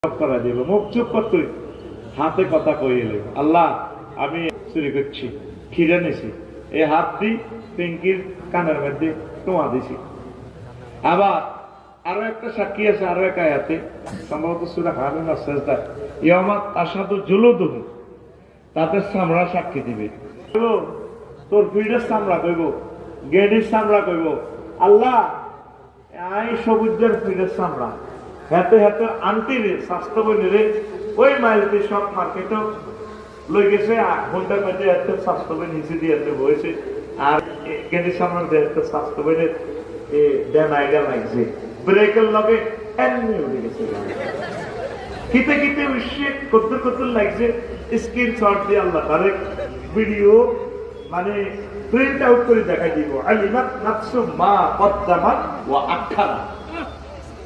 করা দিল, মুখ চুপ করতে হাতে কথা কইলে, আল্লাহ আমি চুরি করছি, খিরে নিছি, এই হাত দি পিঙ্কির কানের মধ্যে টোয়া দিছি। আবার আরো একটা সাক্ষী আছে, আরো এক আয়াতে সম্ভবত সূরা হামিম আর সাজদা, ইয়ামাত আসাদু জুলুদুহু, তাদের চামড়া সাক্ষী দিবে। তোর পিঠের চামড়া কইব, গেডির চামড়া কইব, আল্লাহ আই সবুজের পিঠের চামড়া হাতে হাতে আনতি রে স্বাস্থ্য বলি রে ওই মাইলটি সব মার্কেটও লই গেছে, ঘন্টার মধ্যে একটা স্বাস্থ্য বই নিচে দিয়ে বইছে, আর গেডির সামনে একটা স্বাস্থ্য বইয়ের দেন আইডা লাগছে, ব্রেকের লগে এমনি উঠে গেছে, কিতে কিতে উঠছে, কত কত লাগছে, স্ক্রিন শট দিয়ে আল্লাহ তার ভিডিও মানে প্রিন্ট আউট করে দেখাই দিব। আলিমাত নাফসু মা কদ্দামাত ওয়া আখারাত,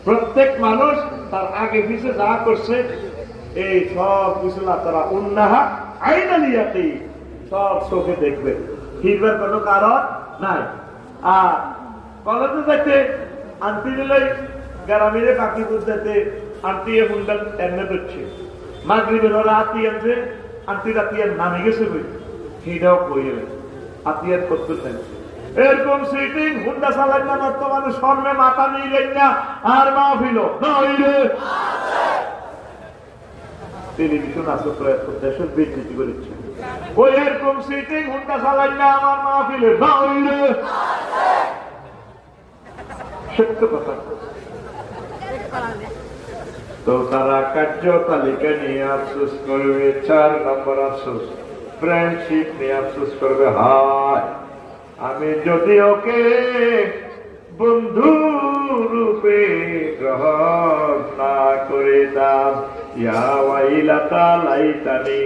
প্রত্যেক মানুষ তার আগে পিছে যা করছে এই সব কিছু না তারা উন্নাহা আইনালিয়াতে সব চোখে দেখবে, ফিরবার কোনো কারণ নাই। আর কলেজে যাইতে আন্টি দিলে গ্রামীণে কাকি বুঝতে আন্টি মুন্ডাল এমনি করছে, মাগরিবের ওরা আত্মীয় আন্টি রাতিয়ার নামে গেছে বই সেটাও কইলে আত্মীয় করতে চাইছে। এরকম সিটিং হুন্ডা চালান না বর্তমানে স্বর্ণে মাথা নিয়ে গেল না, আর মাহফিল টেলিভিশন আছে প্রয়াস দেশের বিকৃতি করেছে, ওই এরকম সিটিং হুন্ডা চালান না আমার মাহফিলে সত্য কথা। তো তারা কার্য তালিকা নিয়ে আফসোস করবে, 4 নম্বর আফসোস ফ্রেন্ডশিপ নিয়ে আফসোস করবে, হায় আমি যদি ওকে বন্ধু রূপে গ্রহণ না করে দাম, ইয়া ওয়াইলাতা লাইতানি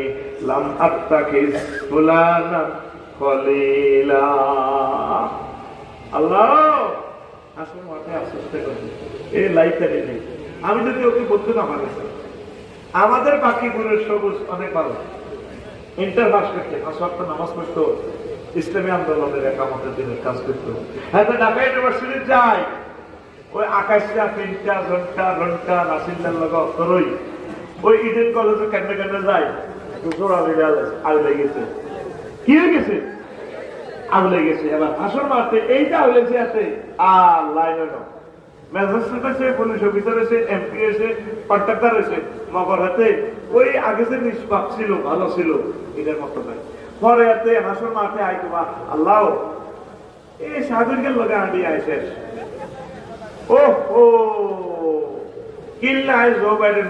লাম আত্তাখিজ ফুলানা খলিলা। আল্লাহ আসলে মাঠে আফসোস করবে, এই লাইতানি নেই, আমি যদি ওকে বন্ধু না মানে। আমাদের বাকি গুরুর সবুজ অনেক ভালো, ইন্টার পাস করতে, 5 ওয়াক্ত নামাজ পড়তো, ইসলামী আন্দোলনের একামতের দিনের কাজ করতো, হ্যাঁ ঢাকা ইউনিভার্সিটি যায়, ওই আকাশটা 3টা ঘন্টা নাসিল্লার লগে অন্তরই, ওই ইডেন কলেজে কেন্দ্রে কেন্দ্রে যায়, আউলে গেছে, কি হয়ে গেছে, আউলে গেছে। এবার ভাষণ মারতে এইটা আউলেছে আছে, আর লাইন হলো ম্যাজিস্ট্রেট হয়েছে, পুলিশ অফিসার হয়েছে, এমপি হয়েছে, কন্ট্রাক্টর হয়েছে, মগর হাতে ওই আগে যে নিষ্পাপ ছিল, ভালো ছিল, এটার মতো নাই। পরে হাতে হাসন মাঠে আইতো বা আল্লাহ এই সাধুরকে লগে আঁটি আইসে, ও কিল্লা আইস জো বাইডেন